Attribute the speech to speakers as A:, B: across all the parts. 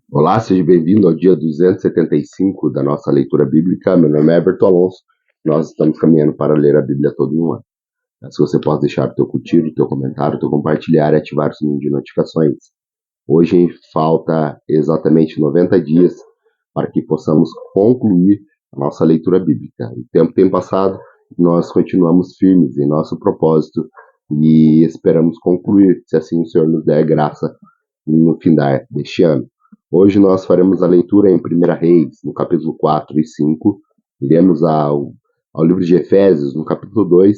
A: Olá, seja bem-vindo ao dia 275 da nossa leitura bíblica. Meu nome é Everton Alonso. Nós estamos caminhando para ler a Bíblia todo em um ano. Se você pode deixar o teu curtir, o teu comentário, o teu compartilhar e ativar o sininho de notificações. Hoje falta exatamente 90 dias para que possamos concluir a nossa leitura bíblica. O tempo tem passado, nós continuamos firmes em nosso propósito e esperamos concluir, se assim o Senhor nos der graça, no fim deste ano. Hoje nós faremos a leitura em 1 Reis, no capítulo 4 e 5. Iremos ao livro de Efésios, no capítulo 2.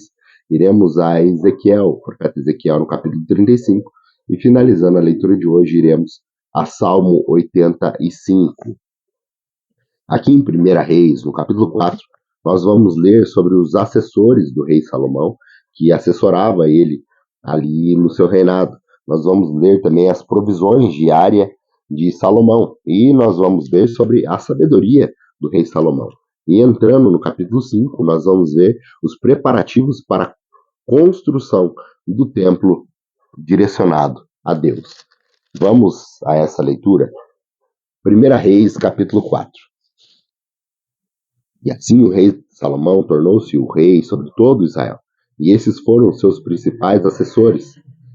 A: Iremos a Ezequiel, o profeta Ezequiel, no capítulo 35. E finalizando a leitura de hoje, iremos a Salmo 85. Aqui em 1 Reis, no capítulo 4, nós vamos ler sobre os assessores do rei Salomão, que assessorava ele ali no seu reinado. Nós vamos ler também as provisões diárias de Salomão, e nós vamos ver sobre a sabedoria do rei Salomão. E entrando no capítulo 5, nós vamos ver os preparativos para a construção do templo direcionado a Deus. Vamos a essa leitura? 1 Reis, capítulo 4. E assim o rei Salomão tornou-se o rei sobre todo Israel. E esses foram seus principais assessores: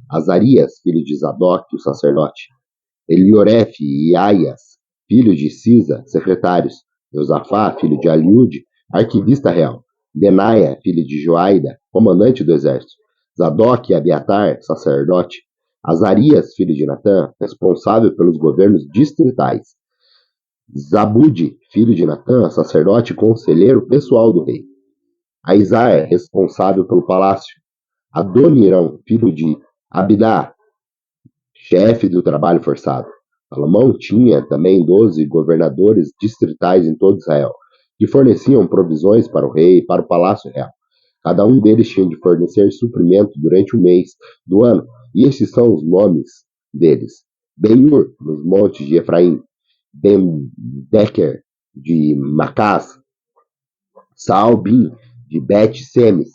A: Azarias, filho de Zadok, o sacerdote; Elioref e Aias, filho de Cisa, secretários; Josafá, filho de Aliude, arquivista real; Benaia, filho de Joaida, comandante do exército; Zadok e Abiatar, sacerdote; Azarias, filho de Natã, responsável pelos governos distritais; Zabude, filho de Natã, sacerdote e conselheiro pessoal do rei; Aizar, responsável pelo palácio; Adonirão, filho de Abidá, chefe do trabalho forçado. Salomão tinha também 12 governadores distritais em todo Israel, que forneciam provisões para o rei e para o palácio real. Cada um deles tinha de fornecer suprimento durante o mês do ano, e esses são os nomes deles: Ben-Ur, nos montes de Efraim; Ben-Deker, de Macás; Saal-Bin, de Bet-Semes;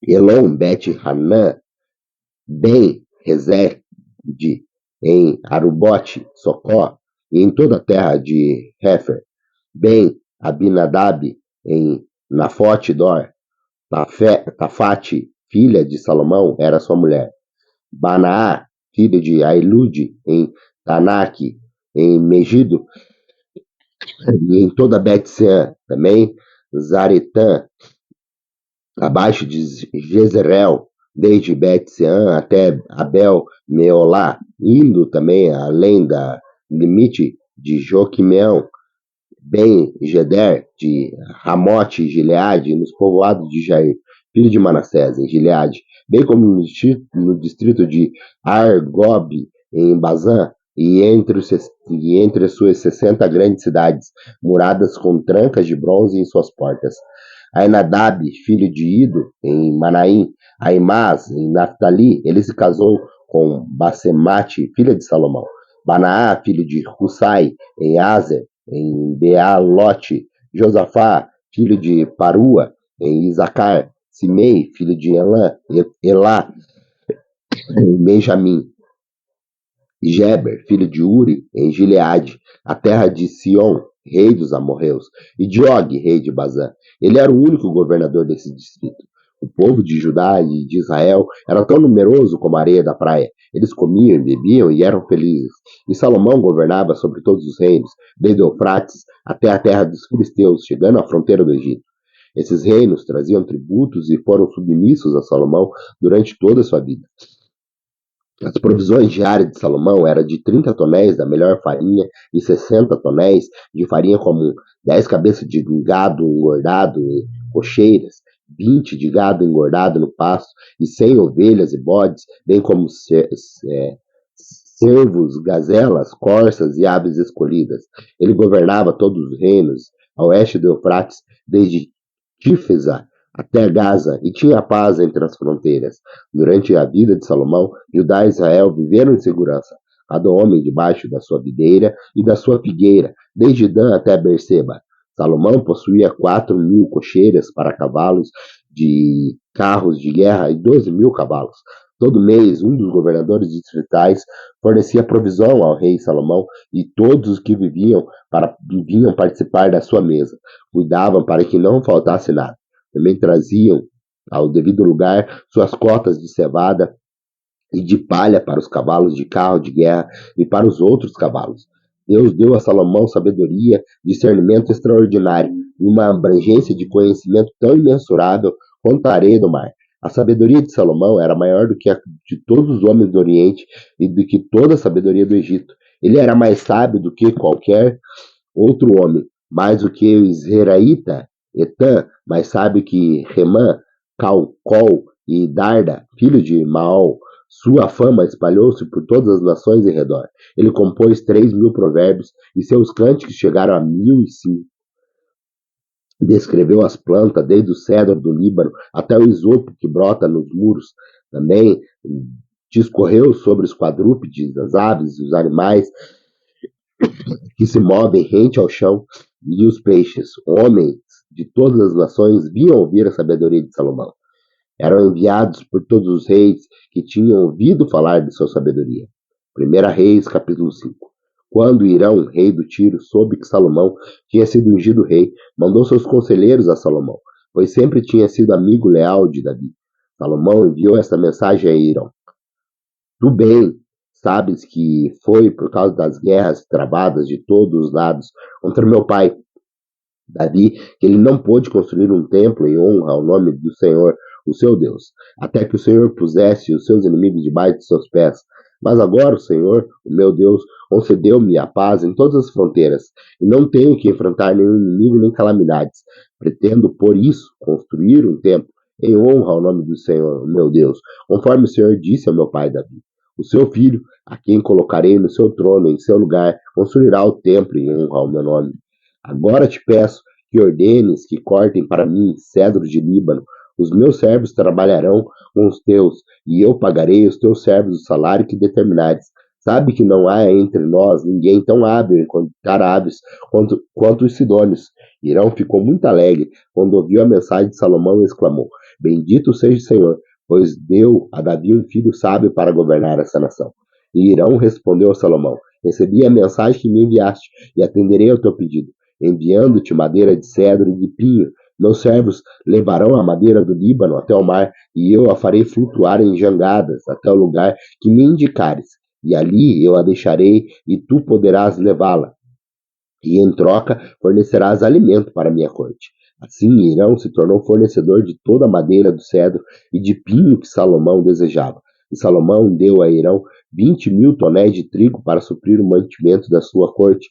A: Elon, Bet-Hanã; Ben-Rezed, em Arubote, Socó, e em toda a terra de Hefer; Ben-Abinadab, em Nafote-Dor; Tafate, filha de Salomão, era sua mulher; Banaá, filho de Ailude, em Tanak, em Megido, e em toda Bet-Sean; também Zaretã, abaixo de Jezreel, desde Bet-Sean até Abel-Meolá, indo também além da limite de Joquimeão; Ben-Geder, de Ramote e Gileade, nos povoados de Jair, filho de Manassés, em Gileade, bem como no distrito de Argob, em Bazã, e entre as suas 60 grandes cidades, muradas com trancas de bronze em suas portas; Ainadab, filho de Ido, em Manaim; Aimás, em Naphtali, ele se casou com Basemate, filha de Salomão; Banaá, filho de Hussai, em Azer, em Bealote; Josafá, filho de Parua, em Isacar; Simei, filho de Elá, em Benjamim; Geber, filho de Uri, em Gileade, a terra de Sion, rei dos amorreus; e de Og, rei de Bazã. Ele era o único governador desse distrito. O povo de Judá e de Israel era tão numeroso como a areia da praia. Eles comiam, bebiam e eram felizes. E Salomão governava sobre todos os reinos, desde Eufrates até a terra dos filisteus, chegando à fronteira do Egito. Esses reinos traziam tributos e foram submissos a Salomão durante toda a sua vida. As provisões diárias de Salomão eram de 30 tonéis da melhor farinha e 60 tonéis de farinha comum, 10 cabeças de gado engordado em cocheiras, 20 de gado engordado no pasto, e 100 ovelhas e bodes, bem como cervos, gazelas, corças e aves escolhidas. Ele governava todos os reinos a oeste do Eufrates, desde Tífesa até Gaza, e tinha paz entre as fronteiras. Durante a vida de Salomão, Judá e Israel viveram em segurança, cada homem debaixo da sua videira e da sua figueira, desde Dan até Berseba. Salomão possuía 4.000 cocheiras para cavalos de carros de guerra e 12.000 cavalos. Todo mês, um dos governadores distritais fornecia provisão ao rei Salomão e todos os que vinham participar da sua mesa. Cuidavam para que não faltasse nada. Também traziam ao devido lugar suas cotas de cevada e de palha para os cavalos de carro de guerra e para os outros cavalos. Deus deu a Salomão sabedoria, discernimento extraordinário e uma abrangência de conhecimento tão imensurável quanto a areia do mar. A sabedoria de Salomão era maior do que a de todos os homens do Oriente e do que toda a sabedoria do Egito. Ele era mais sábio do que qualquer outro homem, mais do que o israelita Etã, mais sábio que Remã, Calcol e Darda, filho de Maol. Sua fama espalhou-se por todas as nações em redor. Ele compôs 3.000 provérbios e seus cânticos chegaram a 1.005. Descreveu as plantas, desde o cedro do Líbano até o isopo que brota nos muros. Também discorreu sobre os quadrúpedes, as aves, os animais que se movem rente ao chão e os peixes. Homens de todas as nações vinham ouvir a sabedoria de Salomão. Eram enviados por todos os reis que tinham ouvido falar de sua sabedoria. 1 Reis, capítulo 5. Quando Irão, rei do Tiro, soube que Salomão tinha sido ungido rei, mandou seus conselheiros a Salomão, pois sempre tinha sido amigo leal de Davi. Salomão enviou esta mensagem a Irão: Tu bem sabes que foi por causa das guerras travadas de todos os lados contra meu pai Davi, que ele não pôde construir um templo em honra ao nome do Senhor, o seu Deus, até que o Senhor pusesse os seus inimigos debaixo de seus pés. Mas agora o Senhor, o meu Deus, concedeu-me a paz em todas as fronteiras, e não tenho que enfrentar nenhum inimigo nem calamidades. Pretendo, por isso, construir um templo em honra ao nome do Senhor, o meu Deus, conforme o Senhor disse ao meu pai Davi. O seu filho, a quem colocarei no seu trono em seu lugar, construirá o templo em honra ao meu nome. Agora te peço que ordenes que cortem para mim cedros de Líbano. Os meus servos trabalharão com os teus, e eu pagarei aos teus servos o salário que determinares. Sabe que não há entre nós ninguém tão hábil em cortar aves quanto os sidônios. Irão ficou muito alegre quando ouviu a mensagem de Salomão e exclamou: Bendito seja o Senhor, pois deu a Davi um filho sábio para governar essa nação. E Irão respondeu a Salomão: Recebi a mensagem que me enviaste e atenderei ao teu pedido, enviando-te madeira de cedro e de pinho. Meus servos levarão a madeira do Líbano até o mar, e eu a farei flutuar em jangadas até o lugar que me indicares, e ali eu a deixarei, e tu poderás levá-la, e em troca fornecerás alimento para minha corte. Assim Irão se tornou fornecedor de toda a madeira do cedro e de pinho que Salomão desejava. E Salomão deu a Irão 20.000 tonéis de trigo para suprir o mantimento da sua corte,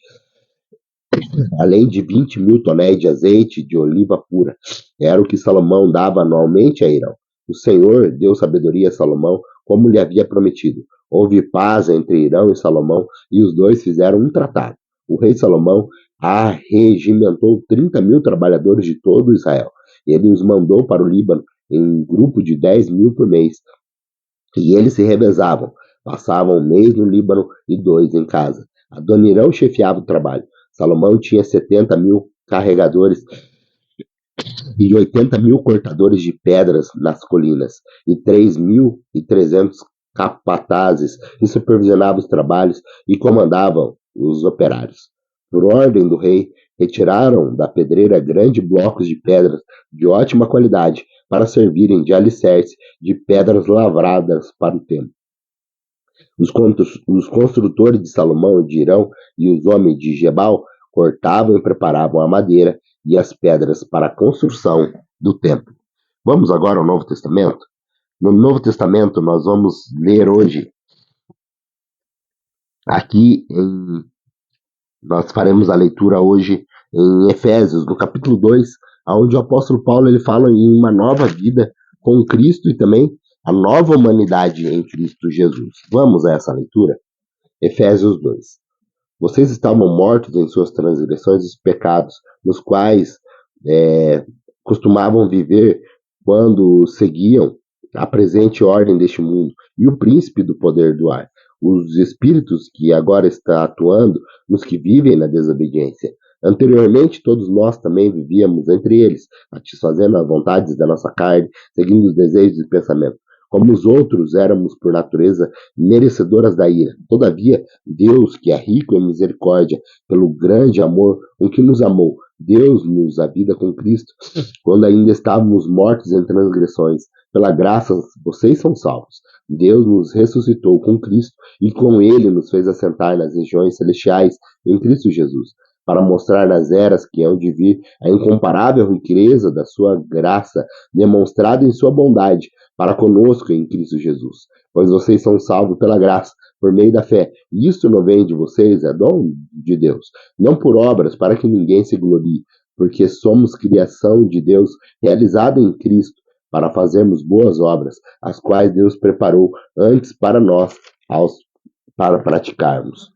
A: além de 20.000 tonéis de azeite de oliva pura. Era o que Salomão dava anualmente a Irão. O Senhor deu sabedoria a Salomão, como lhe havia prometido. Houve paz entre Irão e Salomão, e os dois fizeram um tratado. O rei Salomão arregimentou 30.000 trabalhadores de todo Israel. Ele os mandou para o Líbano em um grupo de 10.000 por mês. E eles se revezavam. Passavam um mês no Líbano e 2 em casa. Adonirão chefiava o trabalho. Salomão tinha 70.000 carregadores e 80.000 cortadores de pedras nas colinas, e 3.300 capatazes que supervisionavam os trabalhos e comandavam os operários. Por ordem do rei, retiraram da pedreira grandes blocos de pedras de ótima qualidade para servirem de alicerce de pedras lavradas para o templo. Os construtores de Salomão, de Irão e os homens de Gebal cortavam e preparavam a madeira e as pedras para a construção do templo. Vamos agora ao Novo Testamento? No Novo Testamento nós vamos ler hoje, nós faremos a leitura hoje em Efésios, no capítulo 2, onde o apóstolo Paulo ele fala em uma nova vida com Cristo e também a nova humanidade em Cristo Jesus. Vamos a essa leitura? Efésios 2. Vocês estavam mortos em suas transgressões e pecados, nos quais costumavam viver quando seguiam a presente ordem deste mundo e o príncipe do poder do ar, os espíritos que agora está atuando nos que vivem na desobediência. Anteriormente, todos nós também vivíamos entre eles, satisfazendo as vontades da nossa carne, seguindo os desejos e pensamentos. Como os outros éramos, por natureza, merecedoras da ira. Todavia, Deus, que é rico em misericórdia, pelo grande amor com que nos amou, Deus-nos a vida com Cristo, quando ainda estávamos mortos em transgressões. Pela graça, vocês são salvos. Deus nos ressuscitou com Cristo e com Ele nos fez assentar nas regiões celestiais em Cristo Jesus, para mostrar nas eras que hão de vir a incomparável riqueza da sua graça, demonstrada em sua bondade, para conosco em Cristo Jesus. Pois vocês são salvos pela graça, por meio da fé. E isso não vem de vocês, é dom de Deus. Não por obras, para que ninguém se glorie, porque somos criação de Deus, realizada em Cristo, para fazermos boas obras, as quais Deus preparou antes para nós, para praticarmos.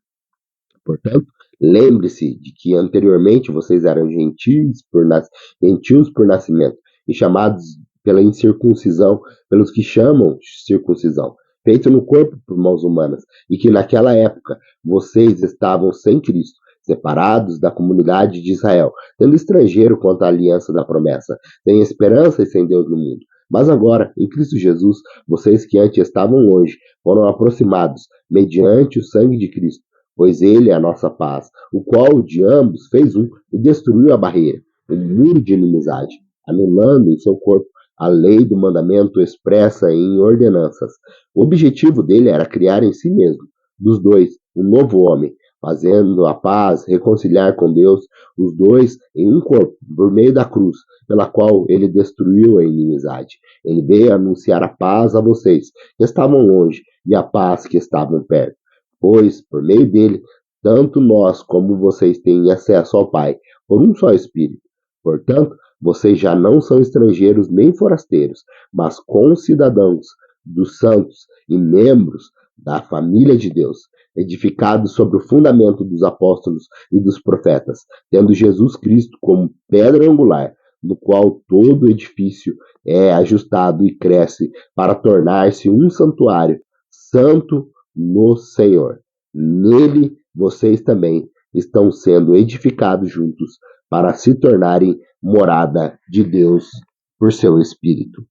A: Portanto, lembre-se de que anteriormente vocês eram gentios por nascimento e chamados pela incircuncisão, pelos que chamam circuncisão, feito no corpo por mãos humanas, e que naquela época vocês estavam sem Cristo, separados da comunidade de Israel, tendo estrangeiro contra a aliança da promessa, sem esperança e sem Deus no mundo. Mas agora, em Cristo Jesus, vocês que antes estavam longe, foram aproximados, mediante o sangue de Cristo, pois ele é a nossa paz, o qual de ambos fez um e destruiu a barreira, o muro de inimizade, anulando em seu corpo a lei do mandamento expressa em ordenanças. O objetivo dele era criar em si mesmo, dos dois, um novo homem, fazendo a paz, reconciliar com Deus os dois em um corpo, por meio da cruz, pela qual ele destruiu a inimizade. Ele veio anunciar a paz a vocês, que estavam longe, e a paz que estavam perto. Pois, por meio dele, tanto nós como vocês têm acesso ao Pai, por um só Espírito. Portanto, vocês já não são estrangeiros nem forasteiros, mas concidadãos dos santos e membros da família de Deus, edificados sobre o fundamento dos apóstolos e dos profetas, tendo Jesus Cristo como pedra angular, no qual todo edifício é ajustado e cresce para tornar-se um santuário santo no Senhor. Nele vocês também estão sendo edificados juntos para se tornarem morada de Deus por seu Espírito.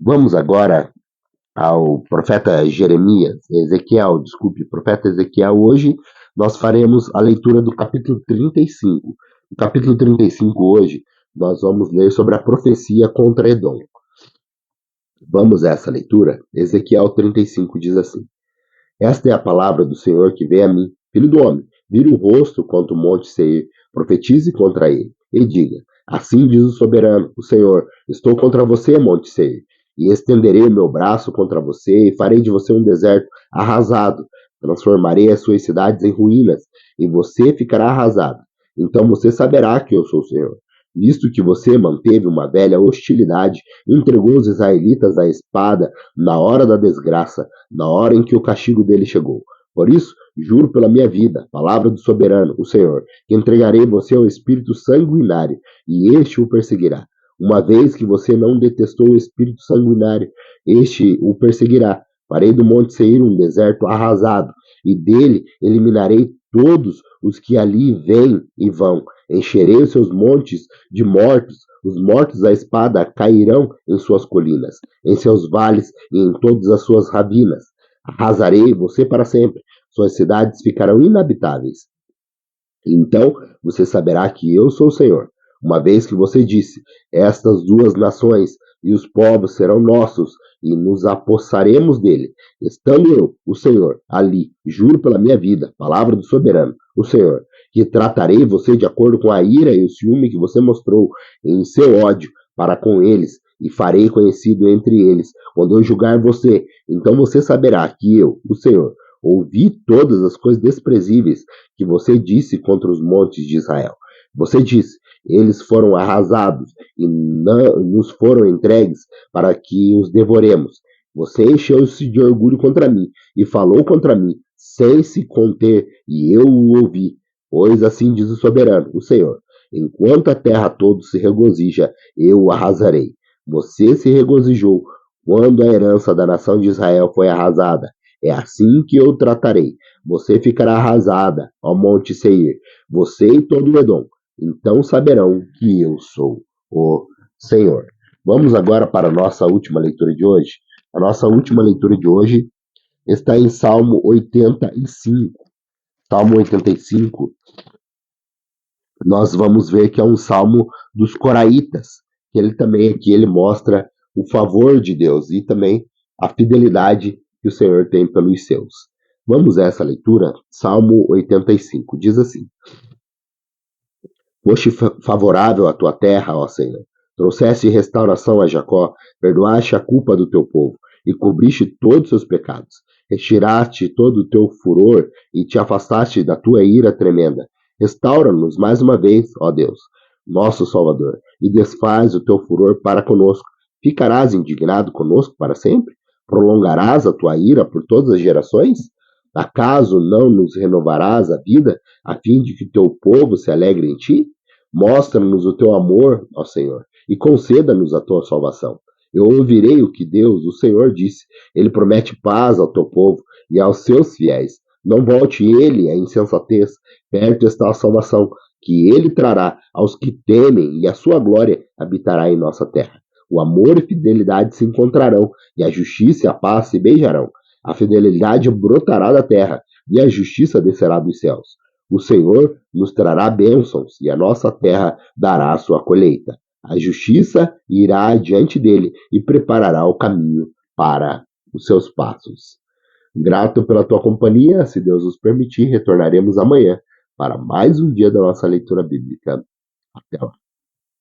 A: Vamos agora ao profeta profeta Ezequiel. Hoje nós faremos a leitura do capítulo 35. No capítulo 35 hoje nós vamos ler sobre a profecia contra Edom. Vamos a essa leitura? Ezequiel 35 diz assim: Esta é a palavra do Senhor que vem a mim, filho do homem, vire o rosto contra o monte Seir, profetize contra ele, e diga: Assim diz o soberano, o Senhor, estou contra você, monte Seir, e estenderei o meu braço contra você, e farei de você um deserto arrasado, transformarei as suas cidades em ruínas, e você ficará arrasado. Então você saberá que eu sou o Senhor. Visto que você manteve uma velha hostilidade, entregou os israelitas à espada na hora da desgraça, na hora em que o castigo dele chegou. Por isso, juro pela minha vida, palavra do soberano, o Senhor, que entregarei você ao espírito sanguinário, e este o perseguirá. Uma vez que você não detestou o espírito sanguinário, este o perseguirá. Farei do monte Seir um deserto arrasado, e dele eliminarei todos os que ali vêm e vão. Encherei os seus montes de mortos, os mortos da espada cairão em suas colinas, em seus vales e em todas as suas ravinas. Arrasarei você para sempre, suas cidades ficarão inabitáveis. Então você saberá que eu sou o Senhor, uma vez que você disse: Estas duas nações e os povos serão nossos, e nos apossaremos dele. Estando eu, o Senhor, ali, juro pela minha vida, palavra do soberano, o Senhor, que tratarei você de acordo com a ira e o ciúme que você mostrou em seu ódio para com eles, e farei conhecido entre eles, quando eu julgar você. Então você saberá que eu, o Senhor, ouvi todas as coisas desprezíveis que você disse contra os montes de Israel. Você disse: eles foram arrasados e não nos foram entregues para que os devoremos. Você encheu-se de orgulho contra mim e falou contra mim sem se conter, e eu o ouvi. Pois assim diz o soberano, o Senhor: enquanto a terra toda se regozija, eu o arrasarei. Você se regozijou quando a herança da nação de Israel foi arrasada. É assim que eu tratarei. Você ficará arrasada, ó monte Seir, você e todo o Edom. Então saberão que eu sou o Senhor. Vamos agora para a nossa última leitura de hoje. A nossa última leitura de hoje está em Salmo 85. Salmo 85, nós vamos ver que é um salmo dos coraitas, que ele também aqui ele mostra o favor de Deus e também a fidelidade que o Senhor tem pelos seus. Vamos a essa leitura? Salmo 85 diz assim: Foste favorável à tua terra, ó Senhor. Trouxeste restauração a Jacó, perdoaste a culpa do teu povo e cobriste todos os seus pecados. Retiraste todo o teu furor e te afastaste da tua ira tremenda. Restaura-nos mais uma vez, ó Deus, nosso Salvador, e desfaz o teu furor para conosco. Ficarás indignado conosco para sempre? Prolongarás a tua ira por todas as gerações? Acaso não nos renovarás a vida, a fim de que teu povo se alegre em ti? Mostra-nos o teu amor, ó Senhor, e conceda-nos a tua salvação. Eu ouvirei o que Deus, o Senhor, disse. Ele promete paz ao teu povo e aos seus fiéis. Não volte ele à insensatez. Perto está a salvação, que ele trará aos que temem, e a sua glória habitará em nossa terra. O amor e fidelidade se encontrarão, e a justiça e a paz se beijarão. A fidelidade brotará da terra, e a justiça descerá dos céus. O Senhor nos trará bênçãos, e a nossa terra dará a sua colheita. A justiça irá adiante dele e preparará o caminho para os seus passos. Grato pela tua companhia, se Deus nos permitir, retornaremos amanhã para mais um dia da nossa leitura bíblica. Até lá.